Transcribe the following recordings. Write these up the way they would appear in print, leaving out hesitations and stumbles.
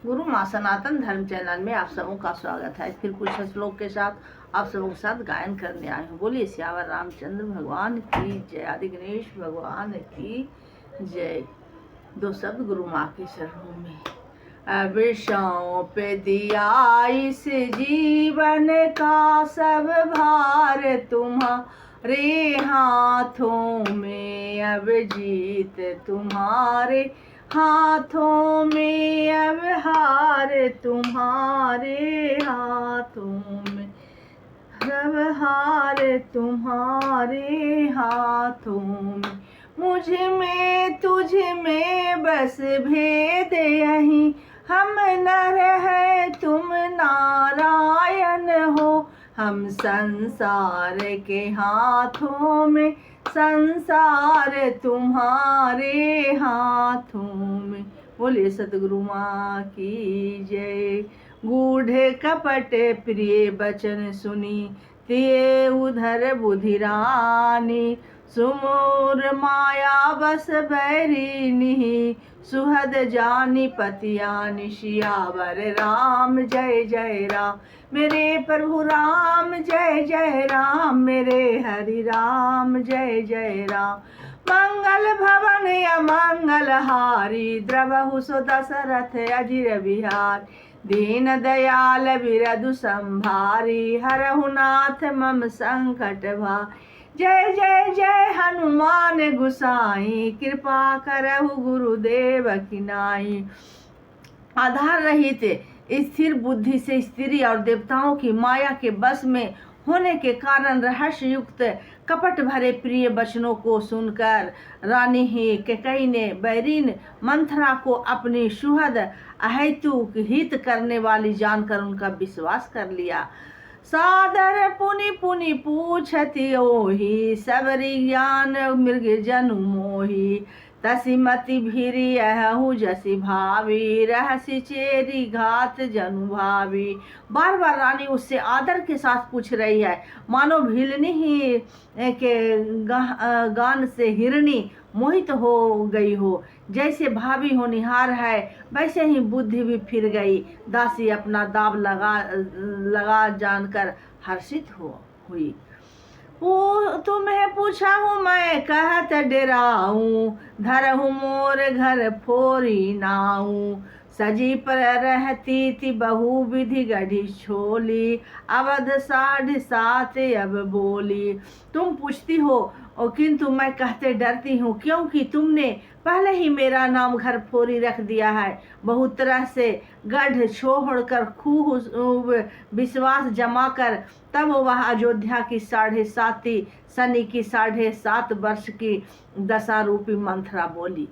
गुरु माँ सनातन धर्म चैनल में आप सबों का स्वागत है। फिर कुछ श्लोक के साथ आप सबों के साथ गायन करने आए हूँ। बोलिए सियावर रामचंद्र भगवान की जय, आदि गणेश भगवान की जय। दो शब्द गुरु माँ के शरणों में। अब सौंप दिया इस जीवन का सब भार तुम्हारे हाथों में, अब जीत तुम्हारे हाथों में, अब हार तुम्हारे हाथों में, अब हार तुम्हारे हाथों में। मुझ में तुझ में बस भेद यही, हम नर है तुम नारायण हो। हम संसार के हाथों में, संसार तुम्हारे हाथों में। बोलिए सतगुरु माँ की जय। गूढ़ कपट प्रिय बचन सुनी, ते उधर बुधिरानी। सुमूर माया बस बैरिनी, सुहद जानी पतियानी। सियावर राम जय जय राम, मेरे प्रभु राम जय जय राम, मेरे हरि राम जय जय राम। मंगल भवन अमंगल हारी, द्रवहु सो दशरथ अजिर बिहार। दीन दयाल बिरदु संभारी, हरहु नाथ मम संकट भारी। जय जय जय हनुमान गुसाई, कृपा करहु गुरुदेव की नाई। आधार रहित स्थिर बुद्धि से स्त्री और देवताओं की माया के बस में होने के कारण रहस्य युक्त कपट भरे प्रिय वचनों को सुनकर रानी ही कैकेयी ने बैरिन मंथरा को अपनी सुहद अहेतुक हित करने वाली जानकर उनका विश्वास कर लिया। सादर पुनि पुनि पूछती ओही, सबरी ज्ञान मृग जनु मोही। तसी मति भीरी अहु जसी भावी, रहसी चेरी घात जनु भावी। बार बार रानी उससे आदर के साथ पूछ रही है, मानो भीलनी ही के गान से हिरणी मोहित हो गई हो। जैसे भाभी होनिहार है वैसे ही बुद्धि भी फिर गई। दासी अपना दाव लगा जानकर हर्षित हुई। तुम्हें पूछा हूँ मैं कहत डेराऊं, धरहु मोर घर फोरी नाऊं। सजी पर रहती थी बहु विधि गढ़ी छोली, अवध 7.5 अब बोली। तुम पूछती हो किंतु मैं कहते डरती हूँ, क्योंकि तुमने पहले ही मेरा नाम घर फोरी रख दिया है। बहुत तरह से गढ़ छोड़कर खूब विश्वास जमा कर तब वह अयोध्या की 7.5 शनि की 7.5 वर्ष की दशा रूपी मंथरा बोली।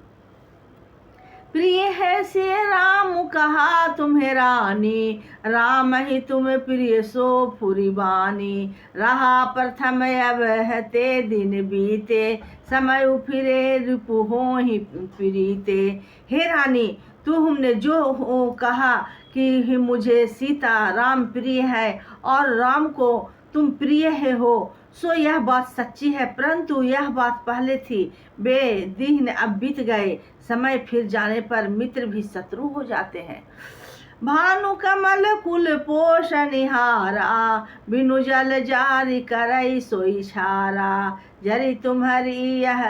प्रिय है से राम कहा तुम्हें रानी, राम ही तुम प्रिय सो फुरी बानी। रहा प्रथम अब है ते दिन बीते, समय फिरे रिपु हो ही प्रीते। हे रानी, तुमने जो कहा कि मुझे सीता राम प्रिय है और राम को तुम प्रिय है हो, सो यह बात सच्ची है, परंतु यह बात पहले थी। वे दिन अब बीत गए, समय फिर जाने पर मित्र भी शत्रु हो जाते हैं। भानु कमल कुल पोष निहारा, बिनु जल जारी करई सोई छारा। जरी तुम्हारी यह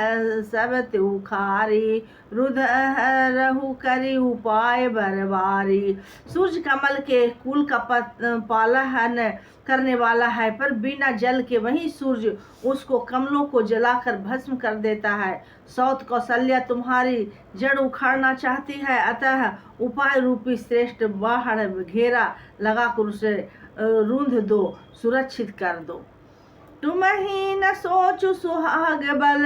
सब तुखारी, रुद्र करी उपाय बरबारी। सूर्य कमल के कुल का पालन करने वाला है, पर बिना जल के वही सूर्य उसको कमलों को जलाकर भस्म कर देता है। सौत कौशल्या तुम्हारी जड़ उखाड़ना चाहती है, अतः उपाय रूपी श्रेष्ठ बाहर घेरा लगाकर उसे रूंध दो, सुरक्षित कर दो। तुम ही न सोचु सुहाग बल,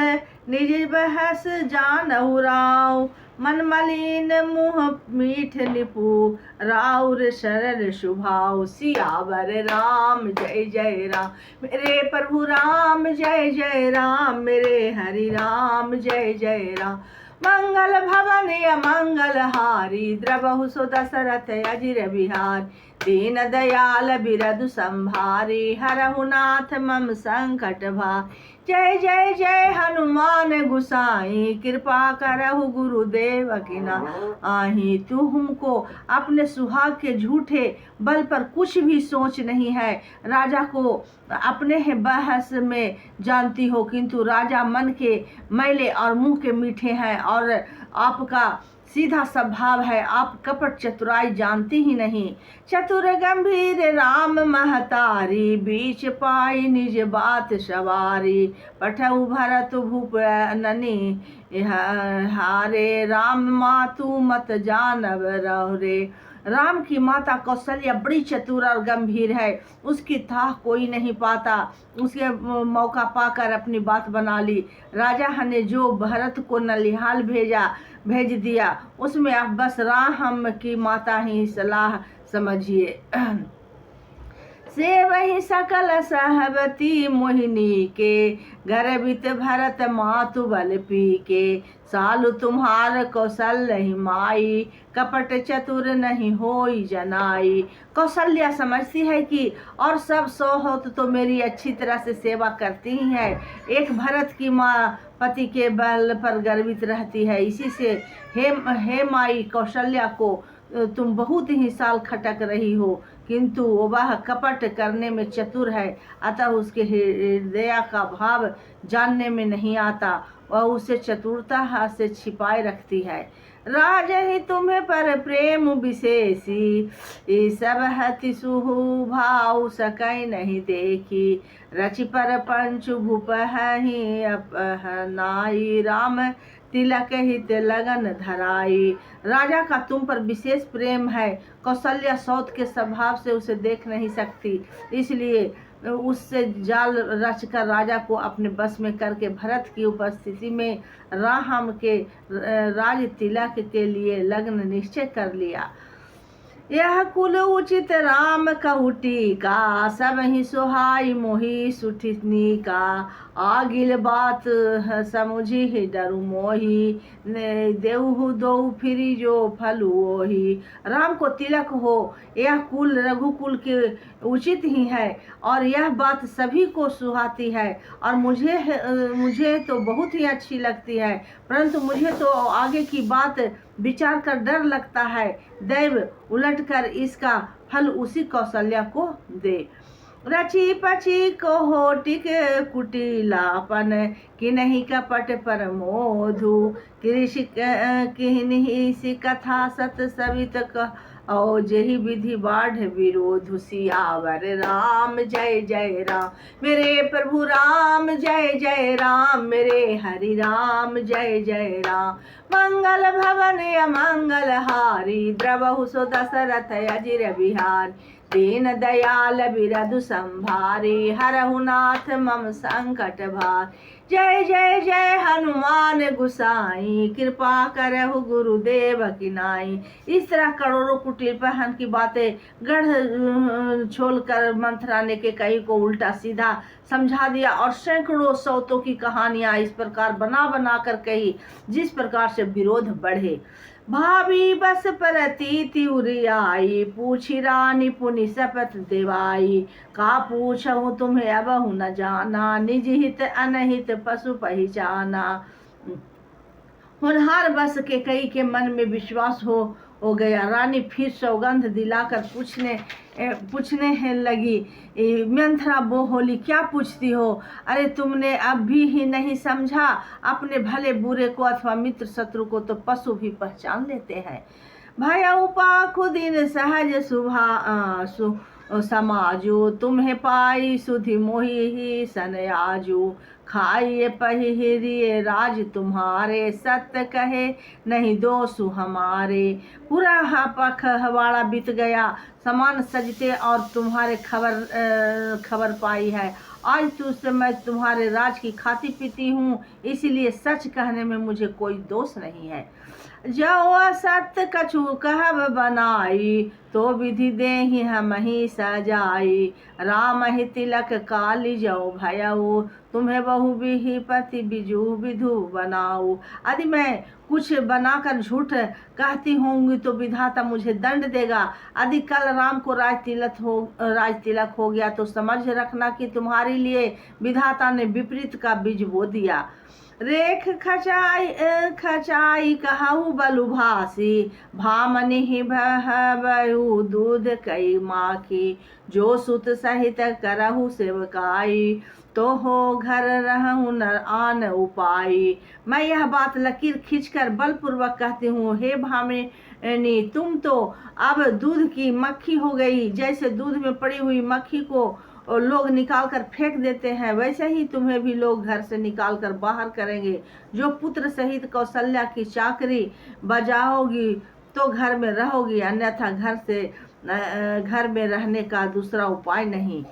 निज बहस जानहु राव। मन मलिन मुँह मीठ निपु, राउर शरण शुभाव। सियावर राम जय जय राम, मेरे प्रभु राम जय जय राम, मेरे हरि राम जय जय राम। मंगल भवन अमंगल हारी, द्रवहु सो दशरथ अजिर बिहार। दीन दयाल बिरदु संभारी, हरहु नाथ मम संकट भारी। जय जय जय हनुमान गुसाई, कृपा करहु गुरुदेव की नाहि। तुमको अपने सुहाग के झूठे बल पर कुछ भी सोच नहीं है। राजा को अपने है बहस में जानती हो, किंतु राजा मन के मैले और मुंह के मीठे हैं, और आपका सीधा स्वभाव है। आप कपट चतुराई जानती ही नहीं। चतुर गंभीर राम महतारी, बीच पाई निज बात सवारी। पठऊ भरत भूप ननी, हारे राम मातु मत जानव रहो रे। राम की माता कौशल्या बड़ी चतुर और गंभीर है, उसकी थाह कोई नहीं पाता। उसके मौका पाकर अपनी बात बना ली। राजा ने जो भरत को नलिहाल भेज दिया, उसमें आप बस राम की माता ही सलाह समझिए। से वही सकल सहबती मोहिनी के, गर्भित भरत मातु बल पी के। सालु तुम्हार कौशल्य ही माई, कपट चतुर नहीं होई जनाई। कौशल्या समझती है कि और सब सौहत तो मेरी अच्छी तरह से सेवा करती ही है, एक भरत की माँ पति के बल पर गर्वित रहती है। इसी से हे माई कौशल्या को तुम बहुत ही साल खटक रही हो, किंतु वह कपट करने में चतुर है, अतः उसके हृदय का भाव जानने में नहीं आता। वह उसे चतुरता से छिपाए रखती है। राज ही तुम्हें पर प्रेम विशेषी, सब हति सुहु भाव सकै नहीं देखी। रचि पर पंच भूप ही अपहनाई, राम तिलक हित लगन धराई। राजा का तुम पर विशेष प्रेम है। कौशल्या सौत के स्वभाव से उसे देख नहीं सकती, इसलिए उससे जाल रचकर राजा को अपने बस में करके भरत की उपस्थिति में राम के राज तिलक के लिए लग्न निश्चय कर लिया। यह कुल उचित राम कहुटी का, सब ही सुहाई मोही सुठिनी का। आगिल बात समुझी ही डरु मोही, देहु दो फिरी जो फलु ओही। राम को तिलक हो, यह कुल रघुकुल के उचित ही है, और यह बात सभी को सुहाती है, और मुझे तो बहुत ही अच्छी लगती है, परंतु मुझे तो आगे की बात विचार कर डर लगता है। दैव उलटकर इसका फल उसी कौशल्या को दे। रची पची को होटिक कुटिलापन, कि नहीं कपट पर मोधु। कृषि किन्हीं कथा सत सवित और जही विधि बाढ़ विरोध। सियावर राम जय जय राम, मेरे प्रभु राम जय जय राम, मेरे हरि राम जय जय राम। मंगल भवन अमंगल हारी, द्रवहु सो दशरथ अजिर बिहार। दीन दयाल बिरधु संभारी, हरहु नाथ मम संकट भार। जय जय जय हनुमान गुसाई, कृपा करहु गुरुदेव की नाई। इस तरह करोड़ों कुटिल पहन की बातें गढ़ छोल कर मंथरा ने के कई को उल्टा सीधा समझा दिया, और सैकड़ों सौतों की कहानियां इस प्रकार बना बना कर कही, जिस प्रकार से विरोध बढ़े। भाभी बस परती उरियाई, पूछी रानी पुनि शपथ देवाई। का पूछहु तुम्हें अबहु न जाना, निज हित अनहित पशु पहचाना। होनहार बस के कई के मन में विश्वास हो गया। रानी फिर सौगंध दिलाकर पूछने लगी, मंथरा बोली, क्या पूछती हो? अरे तुमने अब भी ही नहीं समझा, अपने भले बुरे को अथवा मित्र शत्रु को तो पशु भी पहचान लेते हैं। भय उपाखु दिन सहज समाजो, तुम्हें पाई सुधि मोहि ही सन आजू। खाइए पहिरिए राज तुम्हारे, सत्य कहे नहीं दोषु हमारे। पूरा पखवाड़ा बीत गया, समान सजते और तुम्हारे खबर पाई है। आज तुझसे मैं तुम्हारे राज की खाती पीती हूँ, इसलिए सच कहने में मुझे कोई दोष नहीं है। जो असत्य कछु कहब बनाई, तो विधि देहि हमहि सजाई। राम ही तिलक काली जो भयऊ, तुम्हें बहु बिहि पति बिजु विधु बनाऊ। यदि मैं कुछ बनाकर झूठ कहती होंगी तो विधाता मुझे दंड देगा। यदि कल राम को राज तिलक हो गया तो समझ रखना कि तुम्हारे लिए विधाता ने विपरीत का बीज बो दिया। रेख खचाई कहू बलु भासी, भामनि ही बहु दूध कई माखी। जो सुत सहित करहु सेवकाई, तो हो घर रहूं न आन उपाई। मैं यह बात लकीर खींचकर बलपूर्वक कहती हूँ, हे भामिनी, तुम तो अब दूध की मक्खी हो गई। जैसे दूध में पड़ी हुई मक्खी को लोग निकाल कर फेंक देते हैं, वैसे ही तुम्हें भी लोग घर से निकाल कर बाहर करेंगे। जो पुत्र सहित कौशल्या की चाकरी बजाओगी तो घर में रहोगी, अन्यथा घर में रहने का दूसरा उपाय नहीं।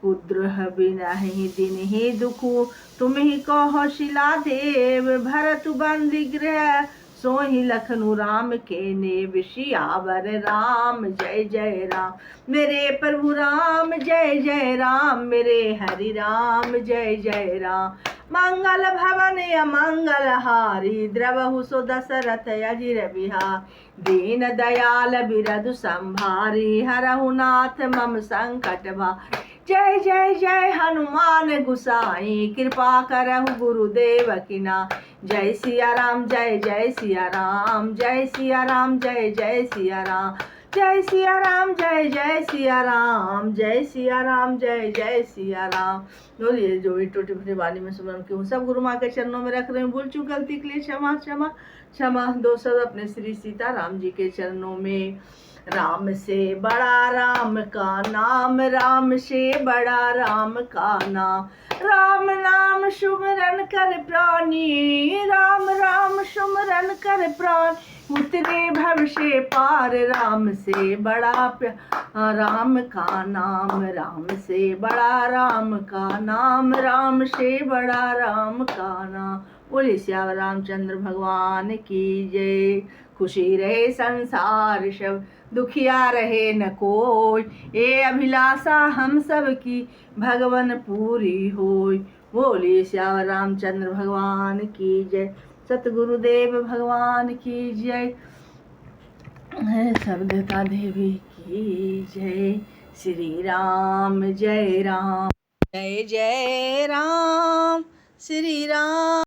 कुद्रह बिनहि दिन ही दुखु, तुम ही कहो शिला देव। भरत बंदी गृह, सोहि लखनु राम के नेव। सियावर राम जय जय राम, मेरे प्रभु राम जय जय राम, मेरे हरि राम जय जय राम। मंगल भवन अमंगल हारी, द्रवहु सो दशरथ अजिर बिहार। दीन दयाल बिरधु संभारी, हरहु नाथ मम संकट भारी। जय जय जय हनुमान गुसाई, कृपा करहु गुरुदेव की नाई। जय सिया राम जय जय सिया राम, जय सिया राम जय जय सिया राम, जय सिया राम जय जय सिया राम, जय सिया राम जय जय सिया राम। बोलिए जो भी टूटी फूटी वाणी में सुमरन की हूँ, सब गुरु माँ के चरणों में रख रहे हैं। भूल चूक गलती के लिए क्षमा क्षमा क्षमा। दो शब्द अपने श्री सीता राम जी के चरणों में। राम से बड़ा राम का नाम, राम से बड़ा राम का नाम। राम नाम सुमरन कर प्राणी, राम राम सुमरन कर प्राणी। उतरे भव से पार, राम से बड़ा राम का नाम, राम से बड़ा राम का नाम, राम से बड़ा राम का नाम। बोले श्याम रामचंद्र भगवान की जय। खुशी रहे संसार सब, दुखिया रहे न कोई। ये अभिलाषा हम सब की, भगवन पूरी होय। बोले श्याम रामचंद्र भगवान की जय। सतगुरुदेव भगवान की जय। सबदता देवी की जय। श्री राम जय राम, जय जय राम, श्री राम।